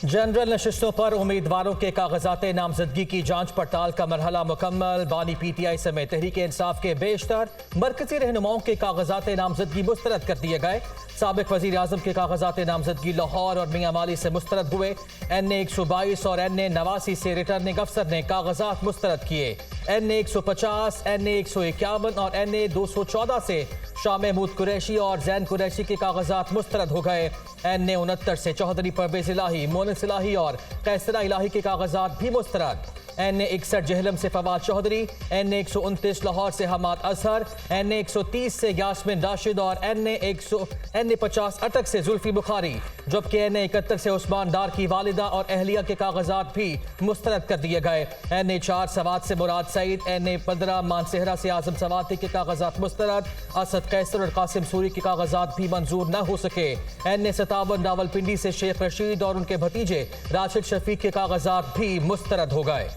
General नशिस्तों पर उम्मीदवारों के कागजात नामजदगी की जांच पड़ताल का मरहला मुकम्मल। बानी पीटीआई समेत तहरीक इंसाफ के बेशतर मरकजी रहनुमाओं के कागजात नामजदगी मुस्तरद कर दिए गए। साबिक वजीर आजम के कागजात नामजदगी लाहौर और मियां माली से मुस्तरद हुए। NA 122 और NA 89 से रिटर्निंग अफसर ने कागजात मुस्तरद किए। NA 150, NA 151 और NA 214 से शाह महमूद कुरैशी और जैन कुरैशी के कागजात मुस्तरद हो गए। NA 69 से चौधरी परवेज इलाही, मोनिस इलाही और कैसरा इलाही के कागजात भी मुस्तरद। NA 61 जहलम से फवाद चौधरी, NA 129 लाहौर से हमाद अजहर, NA 130 से यास्मिन राशिद और NA 50 अटक से जुल्फी बुखारी, जबकि NA 71 से उस्मान डार की वालिदा और अहलिया के कागजात भी मुस्तरद कर दिए गए। NA 4 सवात से मुराद सईद, NA 15 मानसेहरा से आजम सवाती के कागजात मुस्तरद। असद कैसर और कासिम सूरी के कागजात भी मंजूर न हो सके। NA 57 रावलपिंडी से शेख रशीद और उनके भतीजे राशिद शफीक के कागजात भी मुस्तरद हो गए।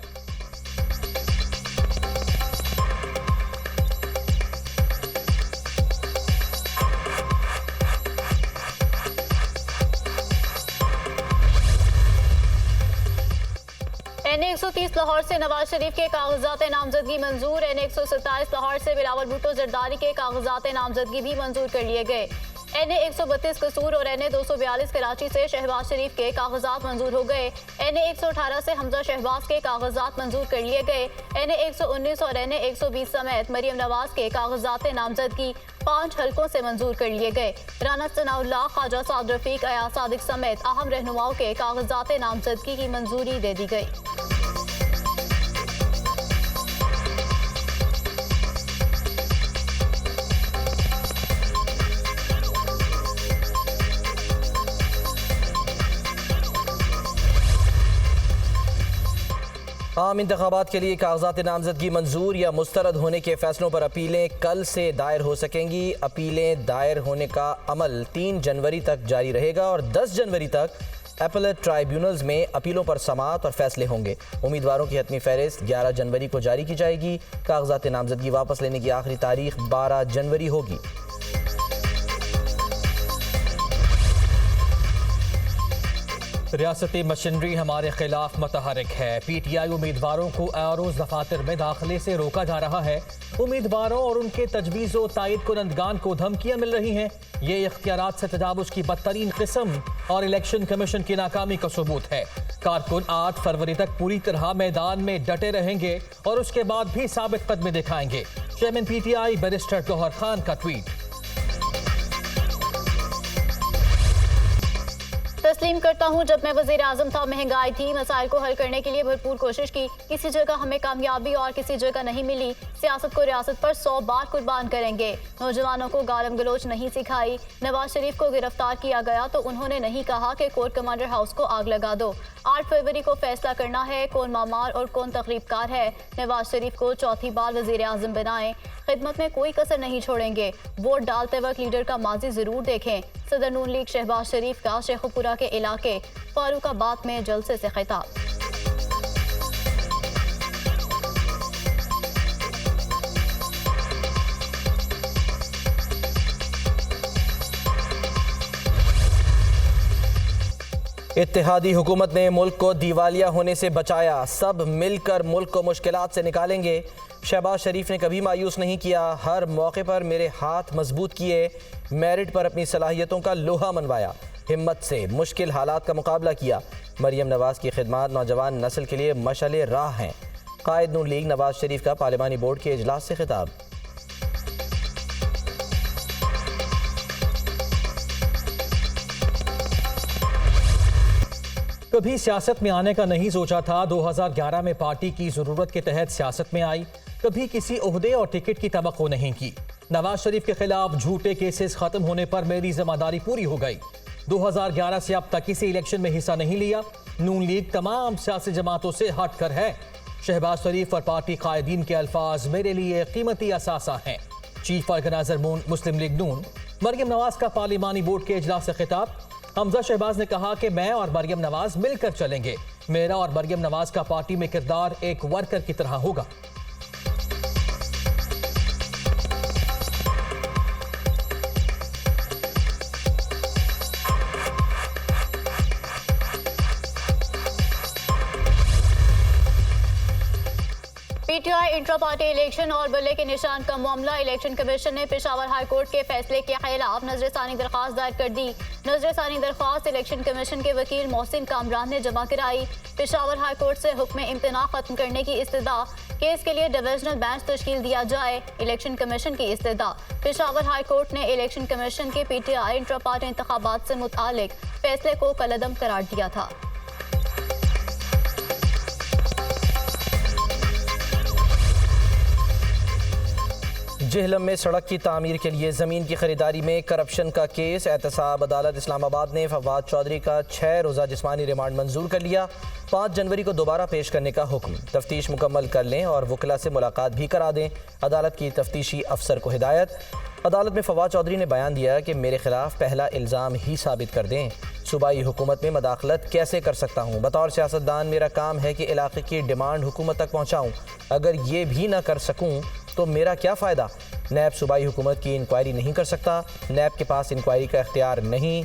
NA 130 लाहौर से नवाज शरीफ के कागजात नामजदगी मंजूर। NA 127 लाहौर से बिलावल भुट्टो जरदारी के कागजात नामजदगी भी मंजूर कर लिए गए। NA 132 कसूर और NA 242 कराची से शहबाज शरीफ के कागजात मंजूर हो गए। NA 118 से हमजा शहबाज के कागजात मंजूर कर लिए गए। NA 119 और NA 120 समेत मरियम नवाज के कागजात नामजदगी 5 हलकों से मंजूर कर लिए गए। राना सनाउल्लाह, ख्वाजा साद रफीक, अयाज सादिक समेत अहम रहनुमाओं के कागजात नामजदगी की मंजूरी दे दी गई। आम इंतखाबात के लिए कागजात नामजदगी मंजूर या मुस्तरद होने के फैसलों पर अपीलें कल से दायर हो सकेंगी। अपीलें दायर होने का अमल 3 जनवरी तक जारी रहेगा और 10 जनवरी तक अपीलेट ट्राइब्यूनल्स में अपीलों पर समाअत और फैसले होंगे। उम्मीदवारों की हतमी फहरिस्त 11 जनवरी को जारी की जाएगी। कागजात नामजदगी वापस लेने की आखिरी तारीख 12 जनवरी होगी। रियासती मशीनरी हमारे खिलाफ मतहरक है। PTI उम्मीदवारों को आरोज दफातर में दाखिले से रोका जा रहा है। उम्मीदवारों और उनके तजवीज़ व तायद कुनंदगान को धमकियां मिल रही हैं। ये इख्तियारात से तजावुज़ की बदतरीन किस्म और इलेक्शन कमीशन की नाकामी का सबूत है। कारकुन 8 फरवरी तक पूरी तरह मैदान में डटे रहेंगे और उसके बाद भी साबित कदमी दिखाएंगे। Chairman PTI barrister Gauhar Khan का ट्वीट। तस्लीम करता हूँ, जब मैं वज़ीर आज़म था महंगाई थी, मसाइल को हल करने के लिए भरपूर कोशिश की, किसी जगह हमें कामयाबी और किसी जगह नहीं मिली। सियासत को रियासत पर 100 बार कुर्बान करेंगे। नौजवानों को गालम गलोच नहीं सिखाई। नवाज शरीफ को गिरफ्तार किया गया तो उन्होंने नहीं कहा कि कोर्ट कमांडर हाउस को आग लगा दो। 8 फरवरी को फैसला करना है कौन मामार और कौन तकरीबकार है। नवाज शरीफ को चौथी बार वज़ीर आज़म बनाएं। खिदमत में कोई कसर नहीं छोड़ेंगे। वोट डालते वक्त लीडर का माजी जरूर देखें। सदर नून लीग शहबाज शरीफ का शेखुपुरा के इलाके फारूकाबाद में जलसे से खिताब। इत्तेहादी हुकूमत ने मुल्क को दिवालिया होने से बचाया। सब मिलकर मुल्क को मुश्किलात से निकालेंगे। शहबाज शरीफ ने कभी मायूस नहीं किया। हर मौके पर मेरे हाथ मजबूत किए। मेरिट पर अपनी सलाहियतों का लोहा मनवाया। हिम्मत से मुश्किल हालात का मुकाबला किया। मरियम नवाज की खिदमत नौजवान नस्ल के लिए मशाले राह हैं। कायद नून लीग नवाज शरीफ का पार्लिमानी बोर्ड के इजलास से खिताब। कभी सियासत में आने का नहीं सोचा था। 2011 में पार्टी की जरूरत के तहत सियासत में आई। कभी किसी ओहदे और टिकट की तवक्को नहीं की। नवाज शरीफ के खिलाफ झूठे केसेस खत्म होने पर मेरी जिम्मेदारी पूरी हो गई। 2011 से अब तक किसी इलेक्शन में हिस्सा नहीं लिया। नून लीग तमाम सियासी जमातों से हट कर है। शहबाज शरीफ और पार्टी कायदीन के अल्फाज मेरे लिए कीमती असासा हैं। चीफ ऑर्गेनाइजर मुस्लिम लीग नून। मरियम नवाज का पार्लिमानी बोर्ड के इजलास से खिताब। हमजा शहबाज ने कहा कि मैं और मरियम नवाज मिलकर चलेंगे। मेरा और मरियम नवाज का पार्टी में किरदार एक वर्कर की तरह होगा। पीटीआई इंट्रा पार्टी इलेक्शन और बल्ले के निशान का मामला। इलेक्शन कमीशन ने पेशावर हाई कोर्ट के फैसले के खिलाफ नजरसानी दरख्वास्त दायर कर दी। नजरसानी दरख्वास्त इलेक्शन कमीशन के वकील मोहसिन कामरान ने जमा कराई। पेशावर हाई कोर्ट से हुक्म इम्तना खत्म करने की इस्तदा, केस के लिए डिविजनल बेंच तश्कील दिया जाए, इलेक्शन कमीशन की इस्तदा। पेशावर हाई कोर्ट ने इलेक्शन कमीशन के पीटीआई इंट्रा पार्टी इंतखाबात से मुतालिक फैसले को कलअदम करार दिया था। जेहलम में सड़क की तामीर के लिए ज़मीन की खरीदारी में करप्शन का केस। एहतसाब अदालत इस्लामाबाद ने फवाद चौधरी का 6 रोज़ा जिस्मानी रिमांड मंजूर कर लिया। 5 जनवरी को दोबारा पेश करने का हुक्म। तफ्तीश मुकम्मल कर लें और वकला से मुलाकात भी करा दें, अदालत की तफ्तीशी अफसर को हिदायत। अदालत में फवाद चौधरी ने बयान दिया कि मेरे खिलाफ पहला इल्ज़ाम ही साबित कर दें। सूबाई हुकूमत में मदाखलत कैसे कर सकता हूँ? बतौर सियासतदान मेरा काम है कि इलाके की डिमांड हुकूमत तक पहुँचाऊँ। अगर ये भी ना कर सकूँ तो मेरा क्या फ़ायदा? नैब सूबाई हुकूमत की इंक्वायरी नहीं कर सकता, नैब के पास इंक्वायरी का इख्तियार नहीं।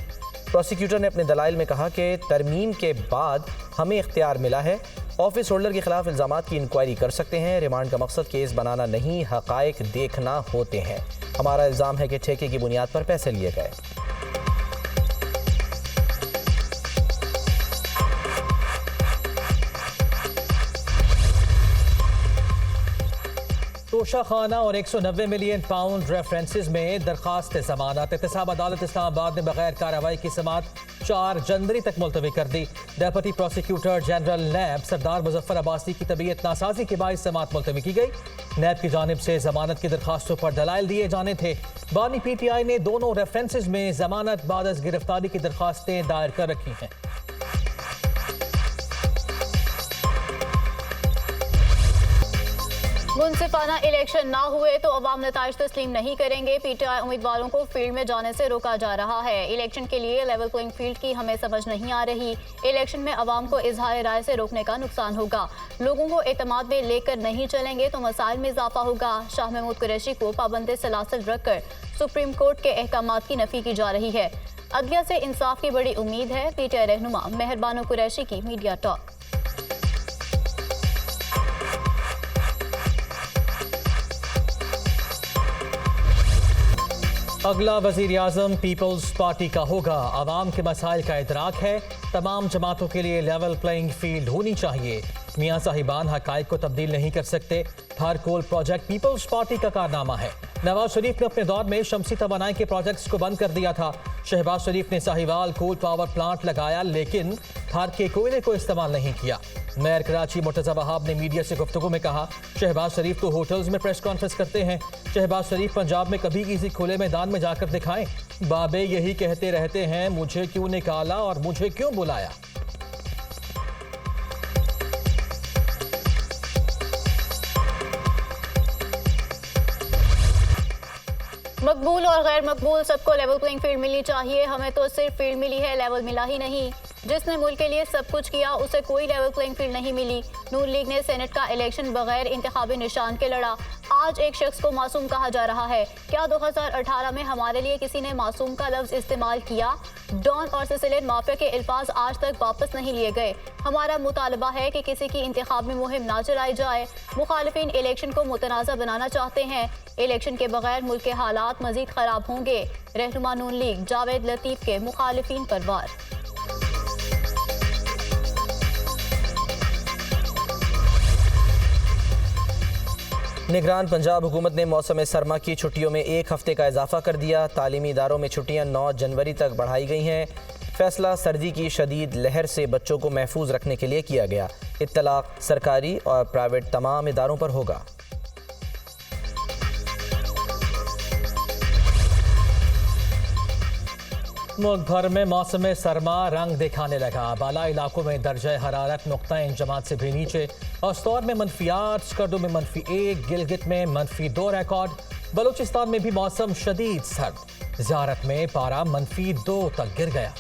प्रोसिक्यूटर ने अपने दलाइल में कहा कि तरमीम के बाद हमें इख्तियार मिला है, ऑफिस होल्डर के खिलाफ इल्ज़ामात की इंक्वायरी कर सकते हैं। रिमांड का मकसद केस बनाना नहीं, हक़ाइक़ देखना होते हैं। हमारा इल्ज़ाम है कि ठेके की बुनियाद पर पैसे लिए गए। तोशा खाना और 190 मिलियन पाउंड रेफरेंसेस में दरखास्त जमानत। एहतसाब अदालत इस्लामाबाद ने बगैर कार्रवाई की समात 4 जनवरी तक मुलतवी कर दी। डेप्यूटी प्रोसिक्यूटर जनरल नैब सरदार मुजफ्फर अब्बासी की तबीयत नासाजी के बाद समात मुलतवी की गई। नैब की जानिब से जमानत की दरखास्तों पर दलाइल दिए जाने थे। बानी पीटीआई ने दोनों रेफरेंसेस में जमानत बाद अज गिरफ्तारी की दरखास्तें दायर कर रखी हैं। मुनसिफाना इलेक्शन ना हुए तो अवाम नताइज तस्लीम नहीं करेंगे। पीटीआई उम्मीदवारों को फील्ड में जाने से रोका जा रहा है। इलेक्शन के लिए लेवल प्लेइंग फील्ड की हमें समझ नहीं आ रही। इलेक्शन में अवाम को इजहार राय से रोकने का नुकसान होगा। लोगों को एतमाद में लेकर नहीं चलेंगे तो मसाइल में इजाफा होगा। शाह महमूद कुरैशी को पाबंद सलासिल रखकर सुप्रीम कोर्ट के अहकामात की नफी की जा रही है। अदलिया से इंसाफ की बड़ी उम्मीद है। पीटीआई रहनुमा मेहरबानो कुरैशी की मीडिया टॉक। अगला वज़ीर आज़म पीपल्स पार्टी का होगा। आवाम के मसाइल का इदराक है। तमाम जमातों के लिए लेवल प्लेइंग फील्ड होनी चाहिए। मियाँ साहिबान हक़ाइक़ को तब्दील नहीं कर सकते। हर कोल प्रोजेक्ट पीपल्स पार्टी का कारनामा है। नवाज शरीफ ने अपने दौर में शमसी तवानाई के प्रोजेक्ट्स को बंद कर दिया था। शहबाज शरीफ ने साहिवाल कोल पावर प्लांट लगाया लेकिन थार के कोयले को इस्तेमाल नहीं किया। मेयर कराची मुर्तज़ा वहाब ने मीडिया से गुफ्तगू में कहा, शहबाज शरीफ तो होटल्स में प्रेस कॉन्फ्रेंस करते हैं। शहबाज शरीफ पंजाब में कभी किसी खुले मैदान में जाकर दिखाएं। बाबे यही कहते रहते हैं, मुझे क्यों निकाला और मुझे क्यों बुलाया। मकबूल और गैर मकबूल सबको लेवल प्लेइंग फील्ड मिलनी चाहिए। हमें तो सिर्फ फील्ड मिली है, लेवल मिला ही नहीं। जिसने मुल्क के लिए सब कुछ किया उसे कोई लेवल प्लेइंग फील्ड नहीं मिली। नून लीग ने सेनेट का इलेक्शन बगैर इंतखाबी निशान के लड़ा। आज एक शख्स को मासूम कहा जा रहा है। क्या 2018 में हमारे लिए किसी ने मासूम का लफ्ज इस्तेमाल किया? डॉन और सिसिलियन माफिया के अल्फाज आज तक वापस नहीं लिए गए। हमारा मुतालबा है कि किसी की इंतखाबी मुहिम ना चलाई जाए। मुखालिफिन इलेक्शन को मुतनाज़ा बनाना चाहते हैं। इलेक्शन के बगैर मुल्क के हालात मजीद खराब होंगे। रहनुमा नून लीग जावेद लतीफ के मुखालिफिन पर वार। निगरान पंजाब हुकूमत ने मौसम सरमा की छुट्टियों में 1 हफ्ते का इजाफा कर दिया। तालीमी इदारों में छुट्टियां 9 जनवरी तक बढ़ाई गई हैं। फैसला सर्दी की शदीद लहर से बच्चों को महफूज रखने के लिए किया गया। इत्तलाक सरकारी और प्राइवेट तमाम इदारों पर होगा। मुल्क भर में मौसम सरमा रंग दिखाने लगा। बाला इलाकों में दर्जा हरारत नुक्ता इंजमात से भी नीचे। औस्तौर में -8, स्कर्दो में -1, गिलगित में -2 रिकॉर्ड। बलूचिस्तान में भी मौसम शदीद सर्द। ज़ियारत में पारा -2 तक गिर गया।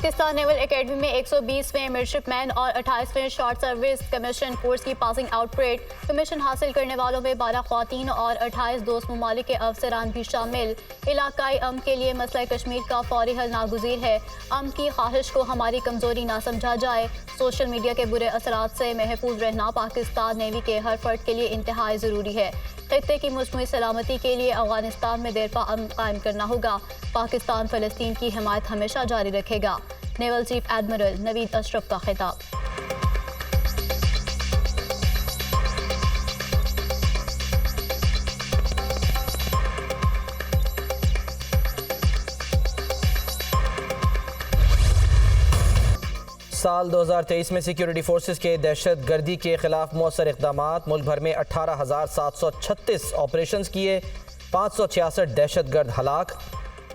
पाकिस्तान नेवल एकेडमी में 120वें मिडशिपमैन और 28वें शॉर्ट सर्विस कमीशन कोर्स की पासिंग आउट परेड। कमीशन हासिल करने वालों में 12 ख्वातीन और 28 दोस्त ममालिक के अफसरान भी शामिल। इलाकाई अमन के लिए मसला कश्मीर का फौरी हल नागुज़ीर है। अमन की ख्वाहिश को हमारी कमजोरी ना समझा जाए। सोशल मीडिया के बुरे असरात से महफूज रहना पाकिस्तान नेवी के हर फर्द के लिए इंतहाई ज़रूरी है। खित्ते की मजमूई सलामती के लिए अफगानिस्तान में देरपा अमन कायम करना होगा। पाकिस्तान फ़लस्तीन की हिमायत हमेशा जारी रखेगा। Naval chief admiral Naveed Ashraf का खिताब। साल 2023 में सिक्योरिटी फोर्सेस के दहशत गर्दी के खिलाफ मौसर इक़दामात। मुल्क भर में 18,736 ऑपरेशंस किए, 566 दहशत गर्द हलाक,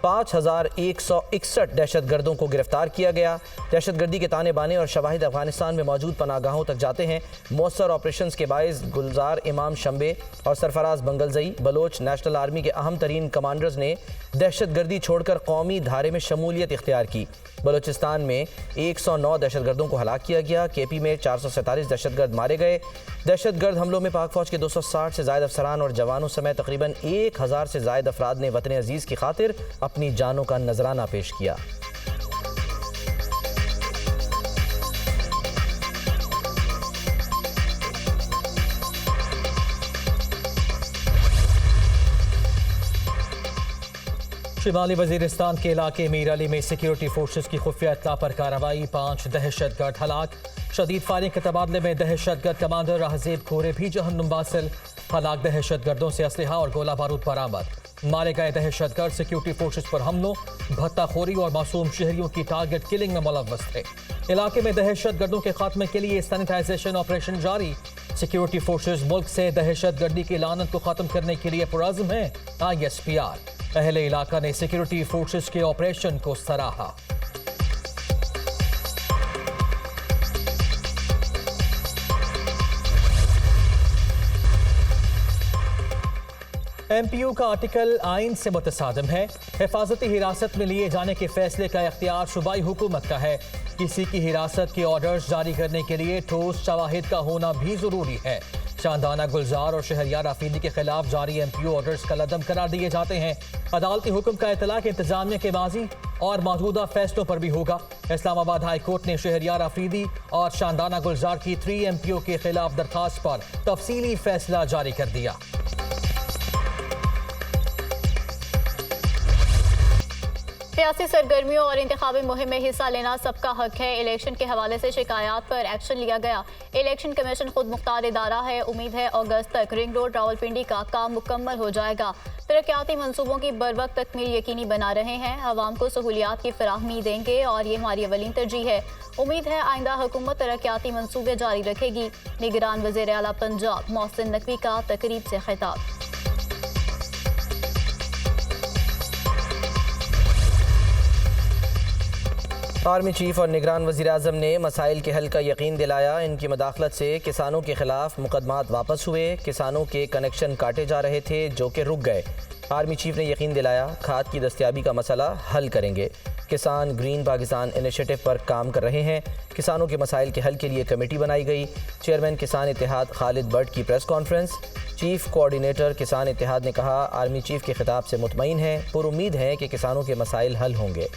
5,161 दहशत गर्दों को गिरफ्तार किया गया। दहशत गर्दी के ताने बाने और शवाहिद अफगानिस्तान में मौजूद पनागाहों तक जाते हैं। मौसर ऑपरेशंस के बायस गुलजार इमाम शंबे और Sarfaraz Bangulzai Bloch national army के अहम तरीन कमांडर्स ने दहशत गर्दी छोड़कर कौमी धारे में शमूलियत इख्तियार की। बलोचिस्तान में 109 दहशत गर्दों को हलाक किया गया। केपी में 447 दहशत गर्द मारे गए। दहशत गर्द हमलों में पाक फौज के 260 से ज़ायद अफसरान और जवानों समेत तकरीबन 1000 से ज़ायद अफराद ने वतन अजीज़ की खातिर अपनी जानों का नजराना पेश किया। शिमाली वजीरिस्तान के इलाके मीर अली में सिक्योरिटी फोर्सेस की खुफिया इत्तला पर कार्रवाई, 5 दहशत गर्द हलाक। शदीद फायरिंग के तबादले में दहशत गर्द कमांडर राहजेब खोरे भी जहन्नुम बासिल। हलाक दहशत गर्दों से असलहा और गोला बारूद बरामद। मारे गए दहशत गर्द सिक्योरिटी फोर्सेस पर हमलों, भत्ताखोरी और मासूम शहरियों की टारगेट किलिंग में मुलव्वस थे। इलाके में दहशत गर्दों के खात्मे के लिए सैनिटाइजेशन ऑपरेशन जारी। सिक्योरिटी फोर्सेस मुल्क से दहशत गर्दी की लानत को खत्म करने के लिए पुरअज़्म है। ISPR अहले इलाका ने सिक्योरिटी फोर्सेस के ऑपरेशन को सराहा। MPU का आर्टिकल आइन से मुतसादिम है। हिफाजती हिरासत में लिए जाने के फैसले का इख्तियार सूबाई हुकूमत का है। किसी की हिरासत के ऑर्डर्स जारी करने के लिए ठोस शवाहिद का होना भी जरूरी है। शानदाना गुलजार और शहरियार आफरीदी के खिलाफ जारी MPU ऑर्डर्स कलअदम करार दिए जाते हैं। अदालती हुक्म का इतलाक इंतजामिया के माजी और मौजूदा फैसलों पर भी होगा। इस्लामाबाद हाई कोर्ट ने शहरियार आफरीदी और शानदाना गुलजार की 3 MPO के खिलाफ दरखास्त पर तफसीली फैसला जारी कर दिया। सियासी सरगर्मियों और इंतखाबी मुहिम में हिस्सा लेना सबका हक है। इलेक्शन के हवाले से शिकायत पर एक्शन लिया गया। इलेक्शन कमीशन खुद मुख्तार इदारा है। उम्मीद है अगस्त तक रिंग रोड रावलपिंडी का काम मुकम्मल हो जाएगा। तरक्याती मंसूबों की बर वक्त तकमील यकीनी बना रहे हैं। अवाम को सहूलियात की फराहमी देंगे और ये हमारी अवलीन तरजीह है। उम्मीद है आइंदा हुकूमत तरक्याती मंसूबे जारी रखेगी। निगरान वज़ीर आला पंजाब मोहसिन नकवी का तकरीब से खिताब। आर्मी चीफ और निगरान वज़ीर-ए-आज़म ने मसाइल के हल का यकीन दिलाया। इनकी मदाखलत से किसानों के खिलाफ मुकदमात वापस हुए। किसानों के कनेक्शन काटे जा रहे थे जो कि रुक गए। आर्मी चीफ ने यकीन दिलाया खाद की दस्तयाबी का मसला हल करेंगे। किसान ग्रीन पाकिस्तान इनिशिएटिव पर काम कर रहे हैं। किसानों के मसाइल के हल के लिए कमेटी बनाई गई। चेयरमैन किसान इत्तेहाद खालिद बट की प्रेस कॉन्फ्रेंस। चीफ कोऑर्डिनेटर किसान इत्तेहाद ने कहा आर्मी चीफ के खिताब से मुतमईन है, पुरुम्मीद है कि किसानों के मसाइल हल होंगे।